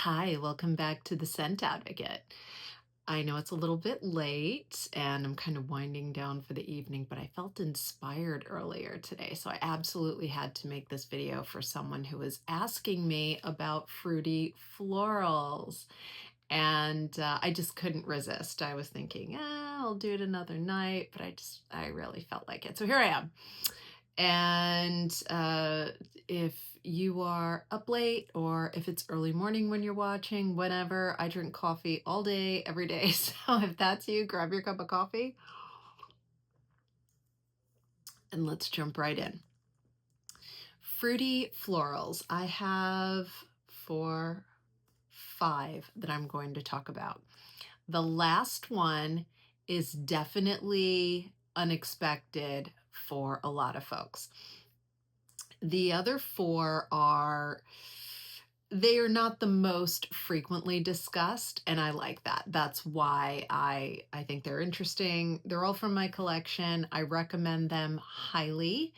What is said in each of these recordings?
Hi, welcome back to the Scent Advocate. I know it's a little bit late and I'm kind of winding down for the evening, but I felt inspired earlier today. So I absolutely had to make this video for someone who was asking me about fruity florals. And I just couldn't resist. I was thinking, I'll do it another night, but I really felt like it. So here I am. And if you are up late or if it's early morning when you're watching, whenever, I drink coffee all day, every day. So if that's you, grab your cup of coffee and let's jump right in. Fruity florals. I have 5 that I'm going to talk about. The last one is definitely unexpected for a lot of folks. The other 4 they are not the most frequently discussed, and I like that. That's why I think they're interesting. They're all from my collection. I recommend them highly.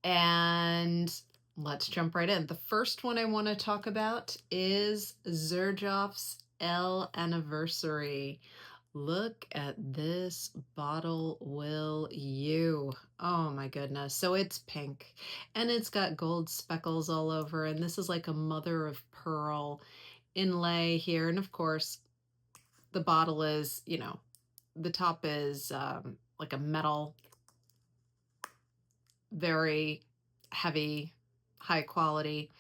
And let's jump right in. The first one I want to talk about is Zerjoff's L Anniversary. Look at this bottle, will you? Oh my goodness. So it's pink and it's got gold speckles all over. And this is like a mother of pearl inlay here. And of course, the bottle is, the top is like a metal, very heavy, high quality.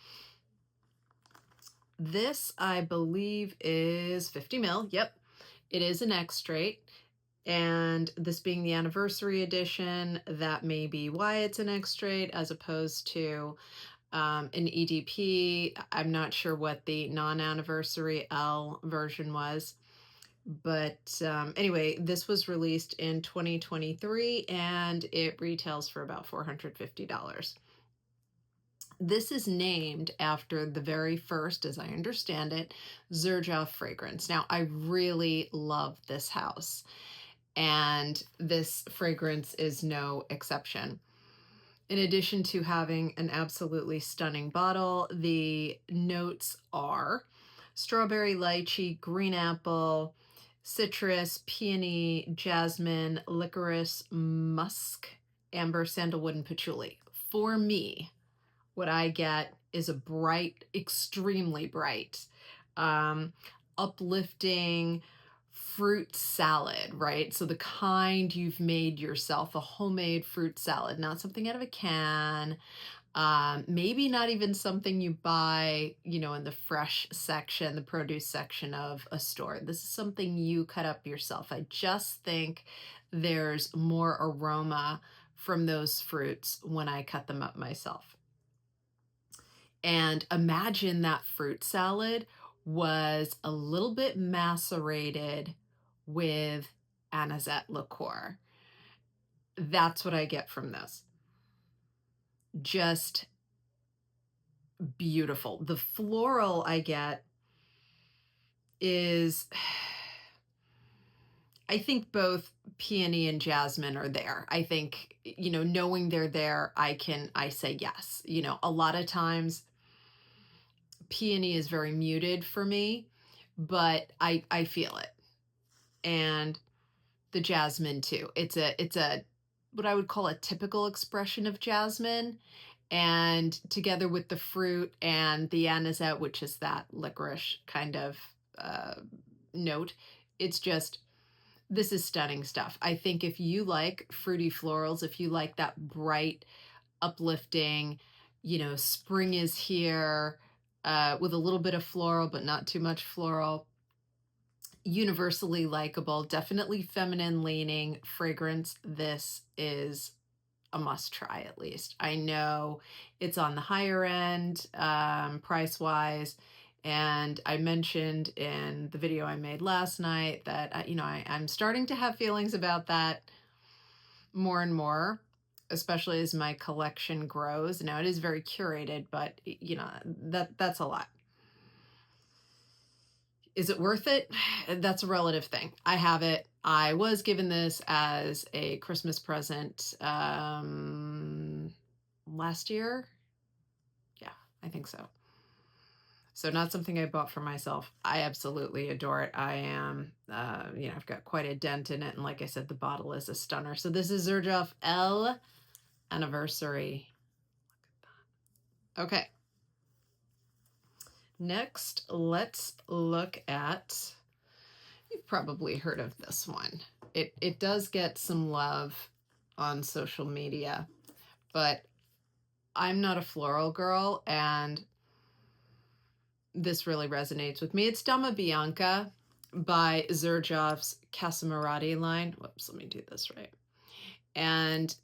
This, I believe, is 50 ml. Yep. It is an extrait, and this being the anniversary edition, that may be why it's an extrait as opposed to an EDP. I'm not sure what the non-anniversary Elle version was, but anyway, this was released in 2023 and it retails for about $450. This is named after the very first, as I understand it, Zerjoff fragrance. Now, I really love this house, and this fragrance is no exception. In addition to having an absolutely stunning bottle, the notes are strawberry, lychee, green apple, citrus, peony, jasmine, licorice, musk, amber, sandalwood, and patchouli. For me, what I get is a bright, extremely bright, uplifting fruit salad, right? So the kind you've made yourself, a homemade fruit salad, not something out of a can, maybe not even something you buy, in the fresh section, the produce section of a store. This is something you cut up yourself. I just think there's more aroma from those fruits when I cut them up myself. And imagine that fruit salad was a little bit macerated with anisette liqueur. That's what I get from this. Just beautiful. The floral I get is, I think both peony and jasmine are there. I think, knowing they're there, I say yes. A lot of times peony is very muted for me, but I feel it. And the jasmine too. It's a what I would call a typical expression of jasmine, and together with the fruit and the anisette, which is that licorice kind of note, this is stunning stuff. I think if you like fruity florals, if you like that bright, uplifting, spring is here, with a little bit of floral, but not too much floral, universally likable, definitely feminine leaning fragrance, this is a must try at least. I know it's on the higher end, price wise. And I mentioned in the video I made last night that, I'm starting to have feelings about that more and more, especially as my collection grows. Now it is very curated, but that's a lot. Is it worth it? That's a relative thing. I have it. I was given this as a Christmas present last year. Yeah, I think so. So not something I bought for myself. I absolutely adore it. I am, I've got quite a dent in it. And like I said, the bottle is a stunner. So this is Zerjoff L Anniversary. Okay. Next, let's look at, you've probably heard of this one. It does get some love on social media, but I'm not a floral girl, and this really resonates with me. It's Dama Bianca by Xerjoff's Casamorati line. Whoops, let me do this right. And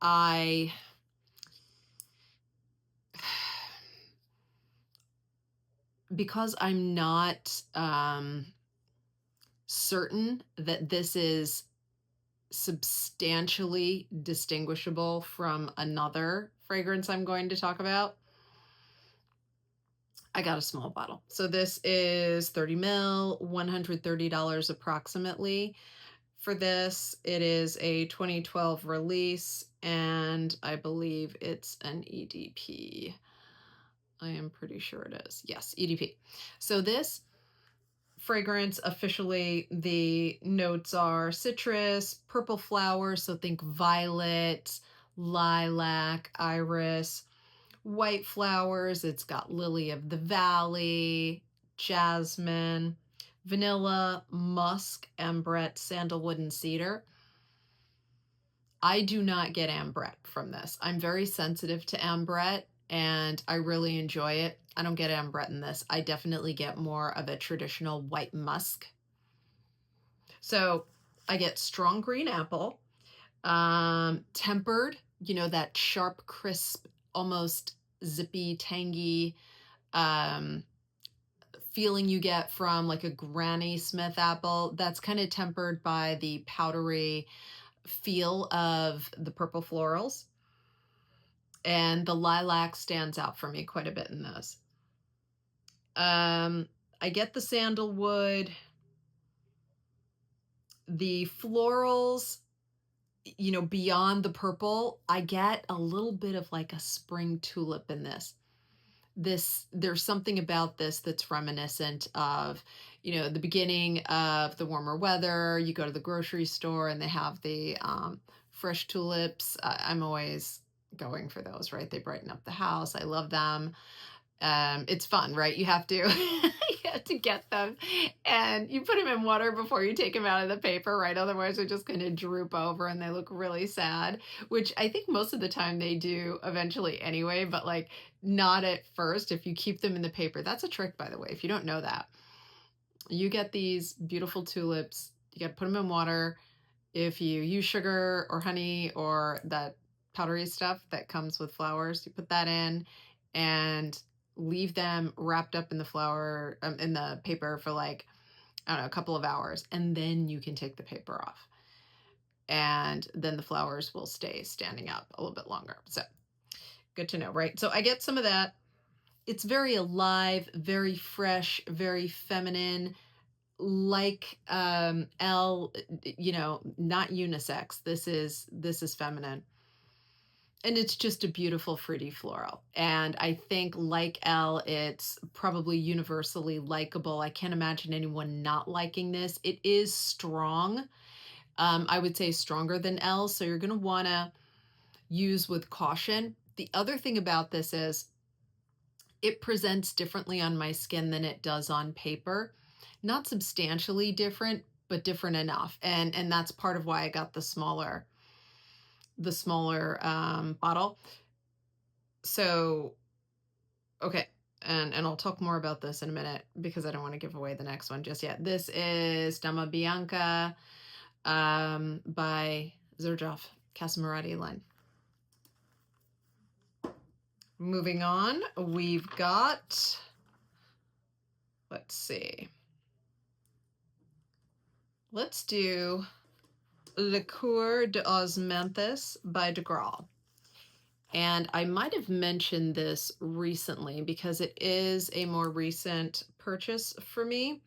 I because I'm not certain that this is substantially distinguishable from another fragrance I'm going to talk about, I got a small bottle. So this is 30 mil, $130 approximately. For this, it is a 2012 release, and I believe it's an EDP. I am pretty sure it is. Yes, EDP. So this fragrance, officially, the notes are citrus, purple flowers, so think violet, lilac, iris, white flowers. It's got lily of the valley, jasmine, vanilla, musk, ambrette, sandalwood, and cedar. I do not get ambrette from this. I'm very sensitive to ambrette, and I really enjoy it. I don't get ambrette in this. I definitely get more of a traditional white musk. So I get strong green apple, tempered, that sharp, crisp, almost zippy, tangy feeling you get from like a Granny Smith apple. That's kind of tempered by the powdery feel of the purple florals. And the lilac stands out for me quite a bit in this. I get the sandalwood, the florals, beyond the purple. I get a little bit of like a spring tulip in this. There's something about this that's reminiscent of, the beginning of the warmer weather. You go to the grocery store and they have the fresh tulips. I'm always going for those, right? They brighten up the house. I love them. It's fun, right? You have to you have to get them, and you put them in water before you take them out of the paper, right? Otherwise they're just going to droop over and they look really sad, which I think most of the time they do eventually anyway, but like not at first. If you keep them in the paper, that's a trick, by the way, if you don't know that. You get these beautiful tulips, you got to put them in water. If you use sugar or honey or that powdery stuff that comes with flowers, you put that in and leave them wrapped up in the flower, in the paper for like, I don't know, a couple of hours. And then you can take the paper off. And then the flowers will stay standing up a little bit longer. So good to know, right? So I get some of that. It's very alive, very fresh, very feminine, like Elle, not unisex. This is feminine. And it's just a beautiful fruity floral. And I think like Elle, it's probably universally likable. I can't imagine anyone not liking this. It is strong. I would say stronger than Elle. So you're going to want to use with caution. The other thing about this is it presents differently on my skin than it does on paper. Not substantially different, but different enough. And that's part of why I got the smaller bottle. So, okay. And I'll talk more about this in a minute because I don't want to give away the next one just yet. This is Dama Bianca by Zerjoff, Casamorati line. Moving on, we've got, let's see. Let's do Liqueur d'Osmanthus by Degrhaal. And I might have mentioned this recently because it is a more recent purchase for me.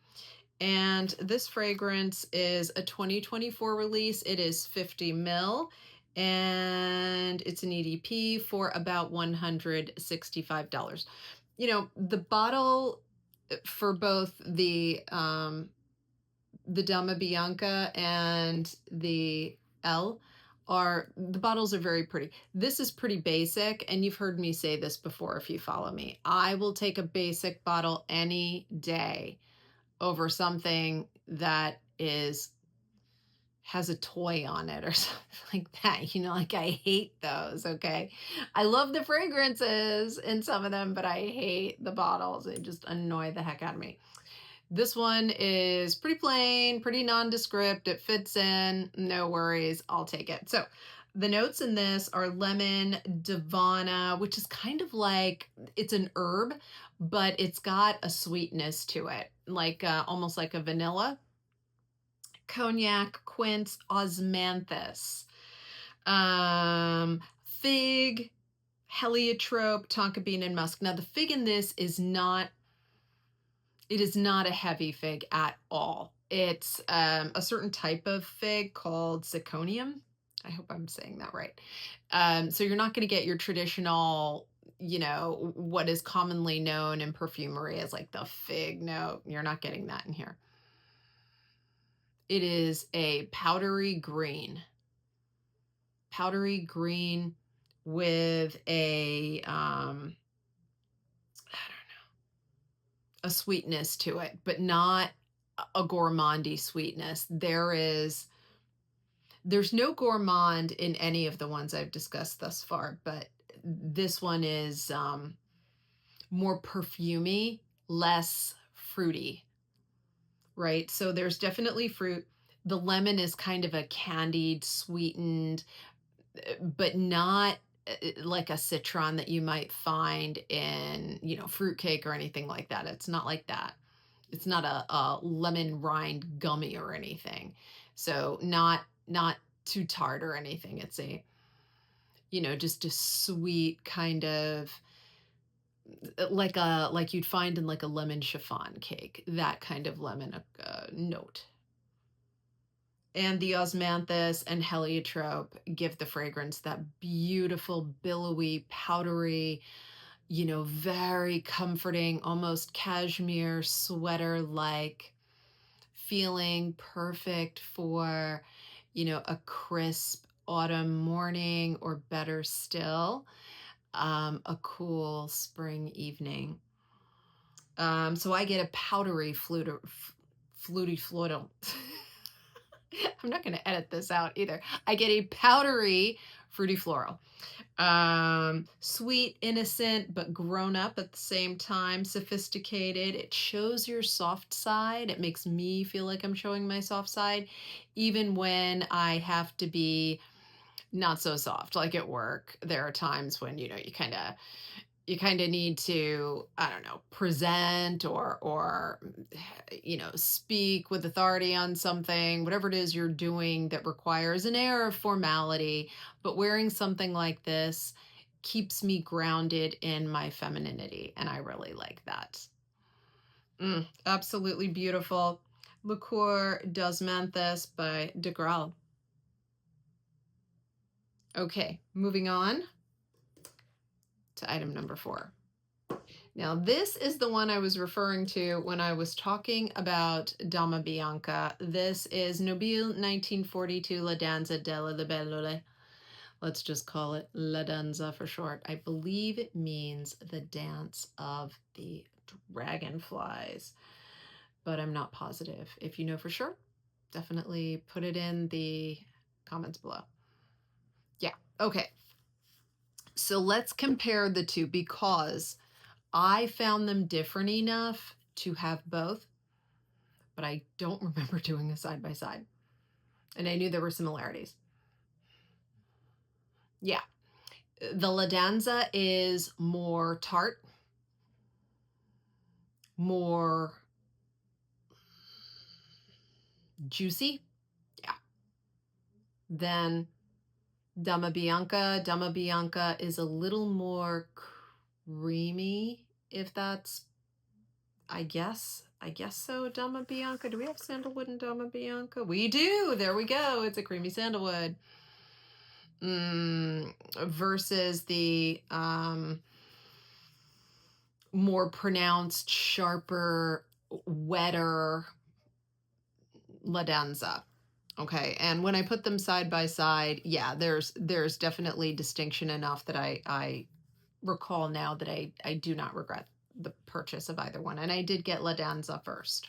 And this fragrance is a 2024 release. It is 50 ml. and it's an EDP for about $165. You know, the bottle for both the Dama Bianca and the Elle the bottles are very pretty. This is pretty basic, and you've heard me say this before if you follow me. I will take a basic bottle any day over something that has a toy on it or something like that. You know, like I hate those, okay? I love the fragrances in some of them, but I hate the bottles. They just annoy the heck out of me. This one is pretty plain, pretty nondescript. It fits in, no worries, I'll take it. So the notes in this are lemon, Divana, which is kind of like, it's an herb, but it's got a sweetness to it, like almost like a vanilla. Cognac, quince, osmanthus, fig, heliotrope, tonka bean, and musk. Now the fig in this is not a heavy fig at all. It's a certain type of fig called zirconium. I hope I'm saying that right. So you're not going to get your traditional, you know, what is commonly known in perfumery as like the fig. No, you're not getting that in here. It is a powdery green with a a sweetness to it, but not a gourmandy sweetness. There's no gourmand in any of the ones I've discussed thus far, but this one is more perfumey, less fruity, right? So there's definitely fruit. The lemon is kind of a candied, sweetened, but not like a citron that you might find in, you know, fruitcake or anything like that. It's not like that. It's not a lemon rind gummy or anything. So not too tart or anything. It's a, you know, just a sweet kind of like you'd find in like a lemon chiffon cake, that kind of lemon note. And the osmanthus and heliotrope give the fragrance that beautiful, billowy, powdery, you know, very comforting, almost cashmere sweater like feeling, perfect for, you know, a crisp autumn morning, or better still, a cool spring evening. So I get a powdery fluty floral. I'm not going to edit this out either. I get a powdery fruity floral. Sweet, innocent, but grown up at the same time, sophisticated. It shows your soft side. It makes me feel like I'm showing my soft side, even when I have to be not so soft, like at work. There are times when, you know, you kind of need to, I don't know, present or you know, speak with authority on something, whatever it is you're doing that requires an air of formality. But wearing something like this keeps me grounded in my femininity, and I really like that. Absolutely beautiful. Liqueur d'Osmanthus by Degrhaal. Okay, moving on to item number 4. Now, this is the one I was referring to when I was talking about Dama Bianca. This is Nobile 1942 La Danza delle Lubellule. Let's just call it La Danza for short. I believe it means the dance of the dragonflies, but I'm not positive. If you know for sure, definitely put it in the comments below. Yeah, okay. So let's compare the two, because I found them different enough to have both, but I don't remember doing a side by side. And I knew there were similarities. Yeah. The Leanza is more tart, more juicy. Yeah. Than Dama Bianca. Dama Bianca is a little more creamy, if that's, I guess so. Dama Bianca. Do we have sandalwood in Dama Bianca? We do. There we go. It's a creamy sandalwood. versus the more pronounced, sharper, wetter Danza. Okay, and when I put them side by side, yeah, there's definitely distinction enough that I recall now that I do not regret the purchase of either one. And I did get Danza first.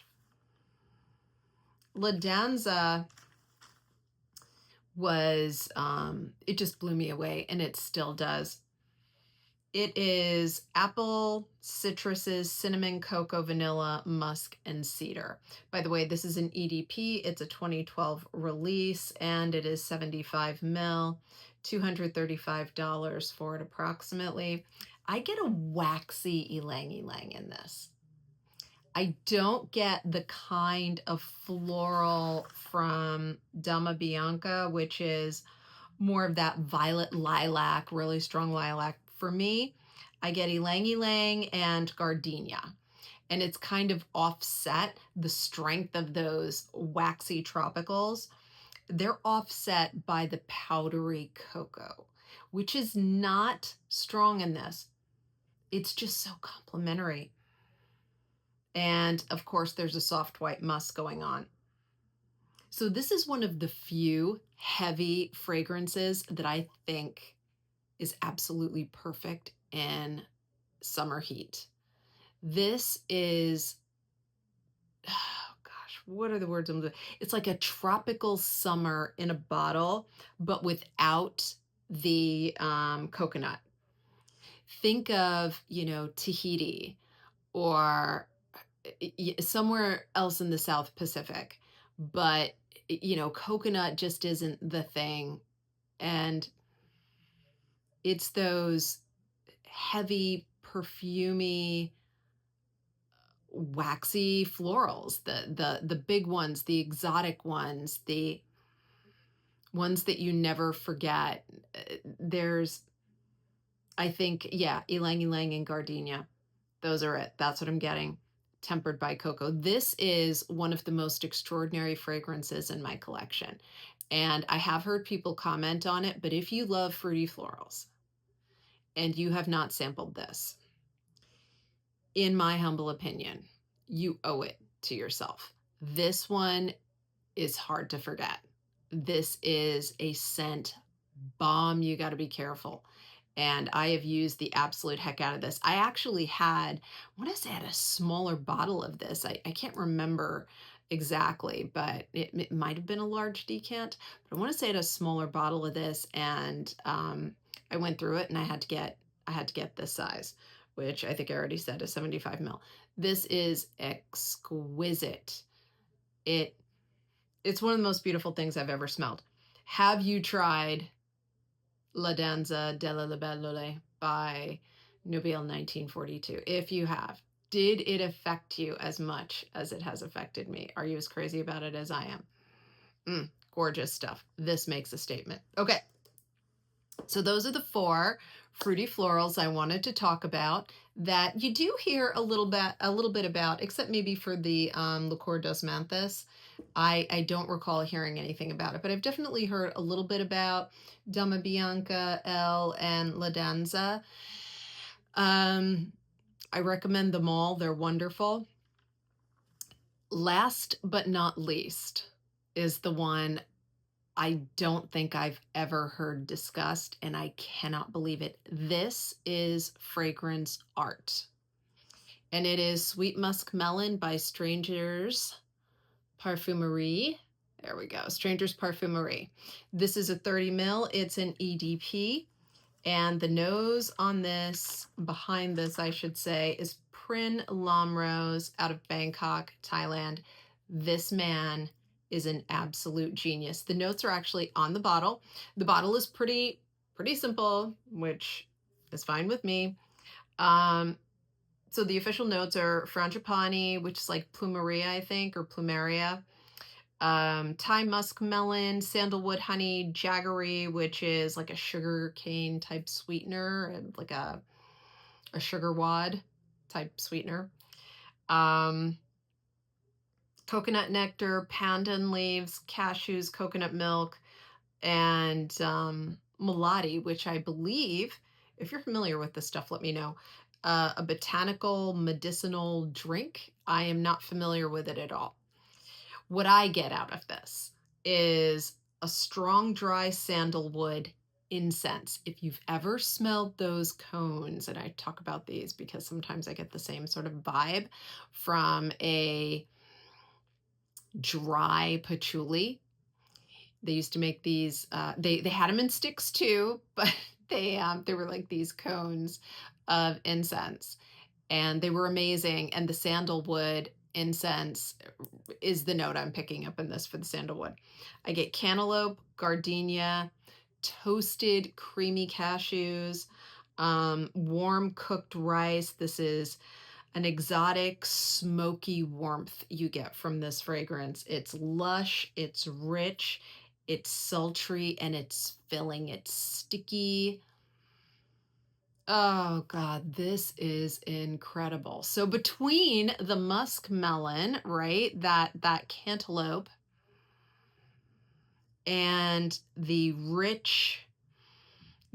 Danza was it just blew me away, and it still does. It is apple, citruses, cinnamon, cocoa, vanilla, musk, and cedar. By the way, this is an EDP. It's a 2012 release, and it is 75 mil, $235 for it approximately. I get a waxy ylang ylang in this. I don't get the kind of floral from Dama Bianca, which is more of that violet lilac, really strong lilac. For me, I get ylang ylang and gardenia. And it's kind of offset the strength of those waxy tropicals. They're offset by the powdery cocoa, which is not strong in this. It's just so complementary. And of course, there's a soft white musk going on. So this is one of the few heavy fragrances that I think is absolutely perfect in summer heat. This is, oh gosh, what are the words I'm doing? It's like a tropical summer in a bottle, but without the coconut. Think of, Tahiti or somewhere else in the South Pacific, but coconut just isn't the thing. And it's those heavy, perfumey, waxy florals, the big ones, the exotic ones, the ones that you never forget. There's, I think, yeah, ylang ylang and gardenia. Those are it. That's what I'm getting. Tempered by cocoa. This is one of the most extraordinary fragrances in my collection. And I have heard people comment on it, but if you love fruity florals and you have not sampled this, in my humble opinion, you owe it to yourself. This one is hard to forget. This is a scent bomb. You got to be careful. And I have used the absolute heck out of this. I actually had, I want to say I had a smaller bottle of this. I can't remember exactly, but it might have been a large decant. But I want to say I had a smaller bottle of this, and I went through it, and I had to get this size, which I think I already said is 75 mil. This is exquisite. It's one of the most beautiful things I've ever smelled. Have you tried La Danza Delle Lubellule by Nobile 1942? If you have, did it affect you as much as it has affected me? Are you as crazy about it as I am? Gorgeous stuff. This makes a statement. Okay. So those are the 4 fruity florals I wanted to talk about that you do hear a little bit about, except maybe for the Liqueur d'Osmanthus. I don't recall hearing anything about it, but I've definitely heard a little bit about Dama Bianca, Elle, and Danza. I recommend them all. They're wonderful. Last but not least is the one I don't think I've ever heard discussed, and I cannot believe it. This is fragrance art. And it is Sweet Muskmelon by Strangers Parfumerie. There we go, Strangers Parfumerie. This is a 30 mil. It's an EDP. And the nose on this, behind this, I should say, is Prin Lamrose out of Bangkok, Thailand. This man is an absolute genius. The notes are actually on the bottle. The bottle is pretty simple, which is fine with me. So the official notes are frangipani, which is like plumeria, I think, or plumeria. Thai muskmelon, sandalwood honey, jaggery, which is like a sugar cane type sweetener, and like a sugar wad type sweetener. Coconut nectar, pandan leaves, cashews, coconut milk, and Melati, which I believe, if you're familiar with this stuff, let me know. A botanical medicinal drink. I am not familiar with it at all. What I get out of this is a strong, dry sandalwood incense. If you've ever smelled those cones, and I talk about these because sometimes I get the same sort of vibe from a dry patchouli. They used to make these. They had them in sticks too, but they were like these cones of incense, and they were amazing. And the sandalwood incense is the note I'm picking up in this for the sandalwood. I get cantaloupe, gardenia, toasted creamy cashews, warm cooked rice. This is an exotic smoky warmth you get from this fragrance. It's lush, it's rich, it's sultry, and it's filling. It's sticky. Oh God, this is incredible. So between the muskmelon, right, that cantaloupe, and the rich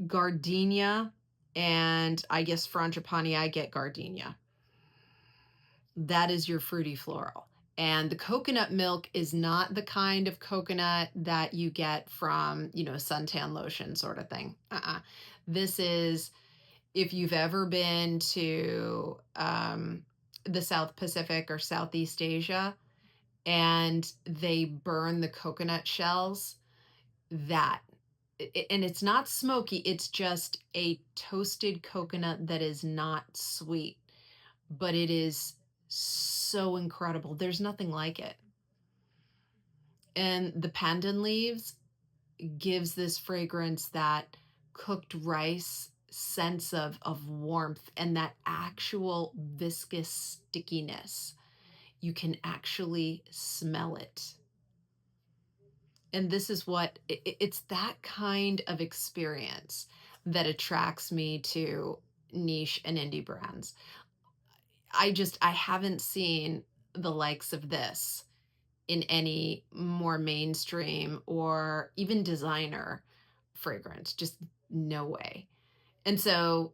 gardenia, and I guess frangipani, I get gardenia. That is your fruity floral. And the coconut milk is not the kind of coconut that you get from, suntan lotion sort of thing. This is, if you've ever been to the South Pacific or Southeast Asia and they burn the coconut shells, that, and it's not smoky, it's just a toasted coconut that is not sweet, but it is so incredible. There's nothing like it. And the pandan leaves gives this fragrance that cooked rice sense of warmth and that actual viscous stickiness. You can actually smell it. And this is what it's that kind of experience that attracts me to niche and indie brands. I haven't seen the likes of this in any more mainstream or even designer fragrance. Just no way. And so,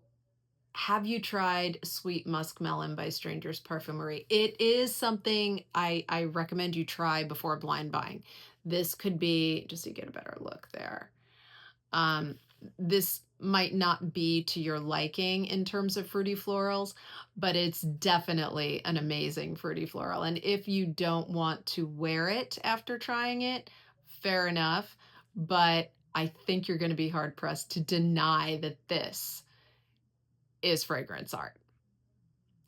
have you tried Sweet Muskmelon by Stranger's Parfumerie? It is something I recommend you try before blind buying. This could be, just so you get a better look there. This might not be to your liking in terms of fruity florals, but it's definitely an amazing fruity floral. And if you don't want to wear it after trying it, fair enough. But I think you're going to be hard pressed to deny that this is fragrance art,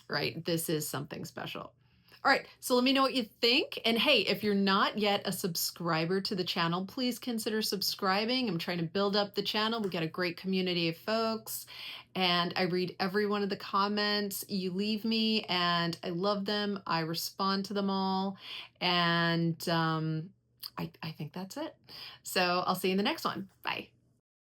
right? This is something special. All right, so let me know what you think. And hey, if you're not yet a subscriber to the channel, please consider subscribing. I'm trying to build up the channel. We got a great community of folks, and I read every one of the comments you leave me, and I love them. I respond to them all, and I think that's it. So I'll see you in the next one. Bye.